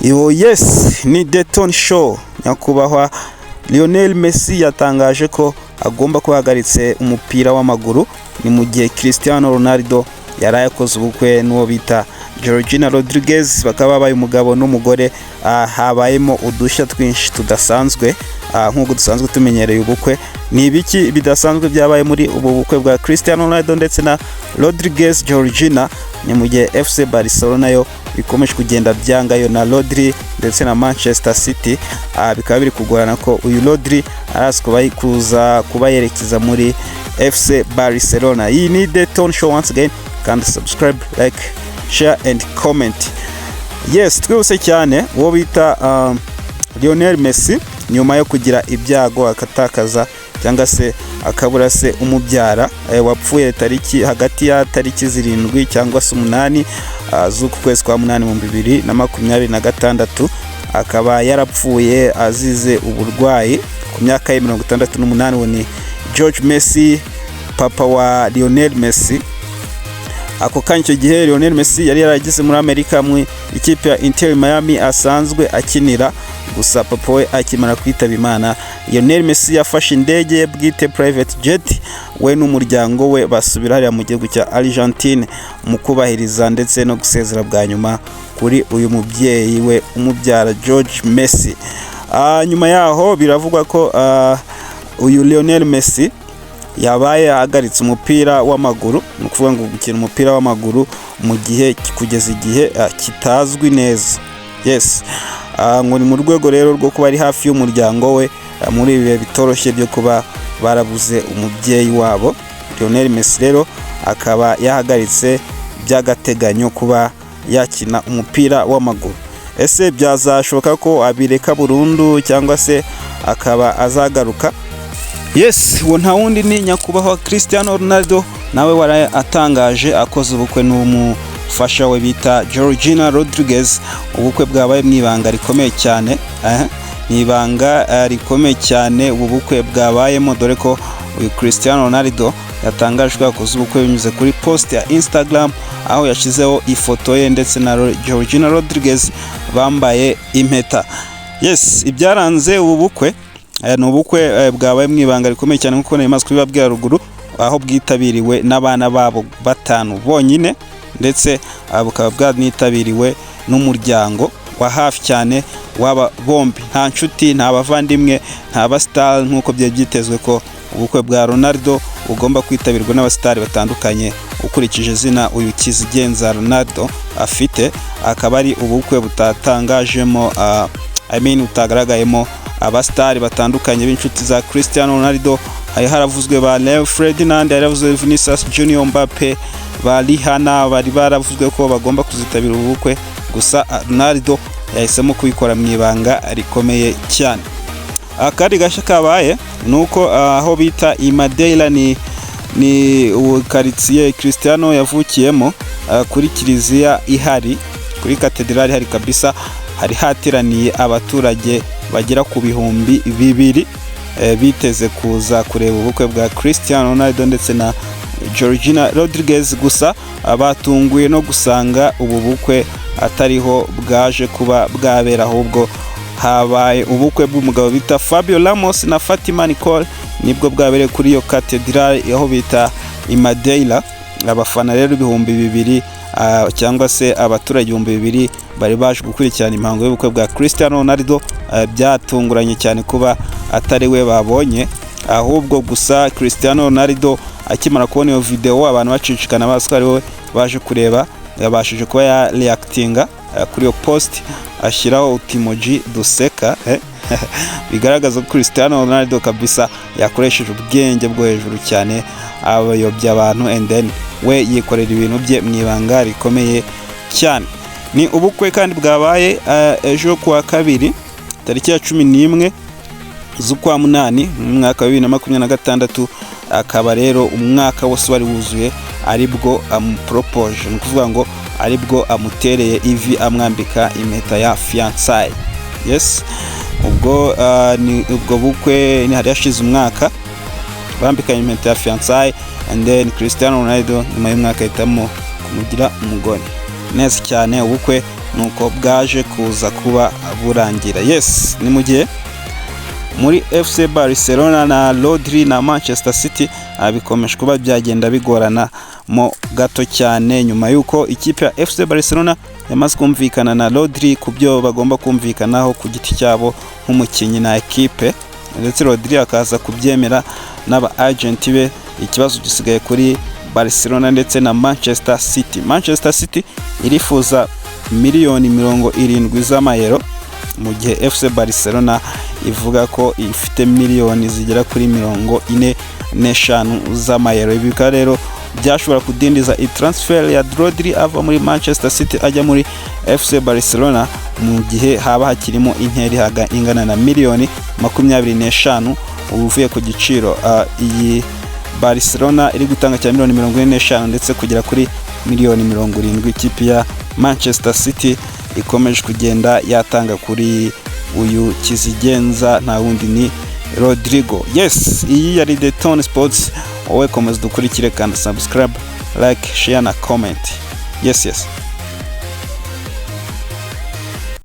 Yes, ni The Tony Show. Nyakubahwa Lionel Messi yatangaje ko agomba kuhagaritse umupira w'amaguru, ni mu gihe Cristiano Ronaldo yaraye akoze ubukwe n'uwo bita Georgina Rodriguez, bakaba babaye umugabo n'umugore. Habayemo udushya twinshi tudasanzwe nk'uko dusanzwe tumenyereye ubukwe. Ni ibiki bidasanzwe byabaye muri ubu bukwe bwa Cristiano Ronaldo ndetse na Rodriguez Georgina? Ni mu gihe FC Barcelona yo bikomeje kugenda byangayo na Rodri ndetse na Manchester City. Bikaba biri kugorana ko uyu Rodri araskuba kuba yerekeza muri FC Barcelona. Iyi ni The Tony Show once again, kandi subscribe, like, share and comment. Yes, twese cyane uwo bita Lionel Messi nyuma yo kugira ibyago akatakaza cyangwa se akabura se umubyara wapfuye tariki hagati ya tariki 7 cyangwa se 8 z'uku kwezi kwa 8 mu 2026, akaba yarapfuye azize uburwayi ku myaka ya 68. Ni George Messi, papa wa Lionel Messi. Ako kanya icyo gihe Lionel Messi yari yaragize muri Amerika mu ikipe ya Inter Miami asanzwe akinira, gusa papa we akimara kwitaba Imana. Lionel Messi yafashe indege bwite private jet, we n'umuryango we basubira hariya mu gihugu cya Argentine mu kubahiriza ndetse no gusezera bwa nyuma kuri uyu mubyeyi we umubyara George Messi. Nyuma yaho biravugwa ko uyu Lionel Messi yabaye ahagaritse umupira w'amaguru, ni ukuvuga ngo gukina umupira w'amaguru mu gihe kugeza igihe kitazwi neza. Yes, ngo ni mu rwego rero rwo kuba ari hafi y'umuryango we muri ibi bitoroshye byo kuba barabuze umubyeyi wabo. Lionel Messi rero akaba yahagaritse by'agateganyo kuba yakina umupira w'amaguru. Ese byazashoboka ko abireka burundu cyangwa se akaba azagaruka? Yes, uwo nta wundi ni nyakubahwa Cristiano Ronaldo, nawe waraye atangaje akoze ubukwe n'umufasha we bita Georgina Rodriguez. Ubukwe bwabaye mwibanga rikomeye cyane, ni ibanga rikomeye cyane ubu bukwe bwabayemo, dore ko uyu Cristiano Ronaldo yatangajwe akoze ubukwe binyuze kuri post ya Instagram, aho yashizeho ifoto ye ndetse na Georgina Rodriguez bambaye impeta. Yes, ibyaranze ubu bukwe ni ubukwe bwabaye mwibanga rikomeye cyane nkuko namaze kubibabwira ruguru, aho bwitabiriwe n'abana babo 5 bonyine, ndetse bukaba bwanitabiriwe n'umuryango wa hafi cyane waba bombi, nta nshuti, nta bavandimwe, nta bastar nkuko byitezwe ko ubukwe bwa Ronaldo ugomba kwitabirwa n'abastari batandukanye ukurikije zina uyu Kizigenza Ronaldo afite. Akaba ari ubukwe butatangajemo utagaragayemo abastari batandukanye b'inshuti za Cristiano Ronaldo. Hari haravuzwe ba Leo Ferdinand, haravuzwe Vinicius Junior, Mbappe, ba Rihanna, bari baravuzwe ko bagomba kuzitabira ubukwe, gusa Ronaldo yahisemo kubikora mwibanga rikomeye cyane. Akandi gashya kabaye nuko aho bita Madeira ni quartier Cristiano yavukiyemo, kuri kiliziya ihari, kuri katedrali hari kabisa, hari hateraniye abaturage bagera ku bihumbi 200 biteze kuza kureba ubukwe bwa Cristiano Ronaldo ndetse na Georgina Rodriguez. Gusa abatunguye no gusanga ubu bukwe atariho bwaje kuba bwabera, ahubwo habaye ubukwe bw'umugabo bita Fabio Ramos na Fatima Nicole, nibwo bwabereye kuri iyo cathedral aho bita Madeira. Abafana rero 200 cyangwa se abaturage 200 bari baje gukurikirana impango y'ubukwe bwa Cristiano Ronaldo. Byatunguranye cyane kuba atari we babonye, ahubwo gusa Cristiano Ronaldo akimara kubona iyo video abantu bacicikana baswari we baje kureba, yabashije kuba ya reactinga kuri iyo post, ashyiraho emoji duseka bigaragaza ko Cristiano Ronaldo kabisa yakoresheje ubwenge bwo hejuru cyane, abayobya abantu and then we yikorera ibintu bye mwibanga rikomeye cyane. Ni ubukwe kandi bwabaye ejo kuwa kabiri tariki ya 11 z'ukwa 8 mu mwaka wa 2026. Akaba rero umwaka wose wari wuzuye aribwo amupropose, ni kuvuga ngo aribwo amutereye ivi amwambika impeta ya fiançailles. Yes, ubwo bukwe ni hari yashize umwaka bambika impeta ya fiançailles, and then Cristiano Ronaldo nyuma y'umwaka ahitamo kumugira umugore. Neza cyane ubukwe nuko bwaje kuza kuba burangira. Yes, ni mu gihe muri FC Barcelona na Rodri na Manchester City bikomeje kuba byagenda bigorana mo gato cyane, nyuma yuko ikipe ya FC Barcelona yamaze kumvikana na Rodri ku byo bagomba kumvikanaho ku giti cyabo nk'umukinnyi na ekipe, ndetse Rodri akaza kubyemera n'aba agent be. Ikibazo gisigaye kuri Barcelona ndetse na Manchester City. Manchester City irifuza miliyoni 70 z'amayero, mu gihe FC Barcelona ivuga ko ifite miliyoni zigera kuri 45 z'amayero. Ibi rero byashobora kudindiza transfer ya Rodri ava muri Manchester City ajya muri FC Barcelona, mu gihe haba hakirimo interi ingana na miliyoni 25 uvuye ku giciro iyi Barcelona iri gutanga cya miliyoni 45 ndetse kugera kuri miliyoni 70 ikipe ya Manchester City ikomeje kugenda yatanga kuri uyu kizigenza nta wundi ni Rodrigo. Yes, iyi yari The Ton Sports. Wowe komeza dukurikire kandi subscribe, like, share na comment. Yes.